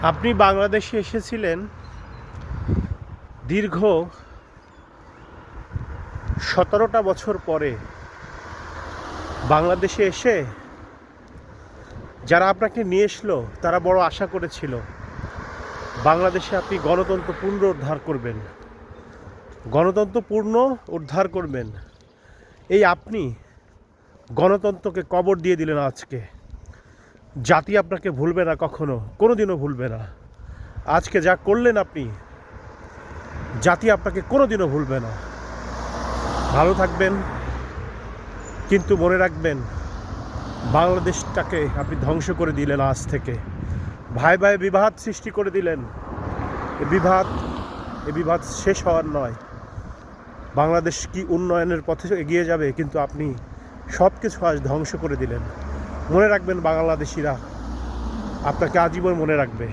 আপনি বাংলাদেশে এসেছিলেন দীর্ঘ 17টা বছর পরে। বাংলাদেশে এসে যারা আপনাকে নিয়ে এসলো তারা বড় আশা করেছিল বাংলাদেশে আপনি গণতন্ত্র পূর্ণ উদ্ধার করবেন, গণতন্ত্র পূর্ণ উদ্ধার করবেন। এই আপনি গণতন্ত্রকে কবর দিয়ে দিলেন আজকে। জাতি আপনাকে ভুলবে না, কখনো কোনোদিনও ভুলবে না। আজকে যা করলেন আপনি, জাতি আপনাকে কোনোদিনও ভুলবে না। ভালো থাকবেন, কিন্তু মনে রাখবেন বাংলাদেশটাকে আপনি ধ্বংস করে দিলেন। আজ থেকে ভাই ভাই বিবাদ সৃষ্টি করে দিলেন। এ বিবাদ শেষ হওয়ার নয়। বাংলাদেশ কি উন্নয়নের পথে এগিয়ে যাবে, কিন্তু আপনি সব কিছু আজ ধ্বংস করে দিলেন। মনে রাখবেন, বাংলাদেশিরা আপনাকে আজীবন মনে রাখবে।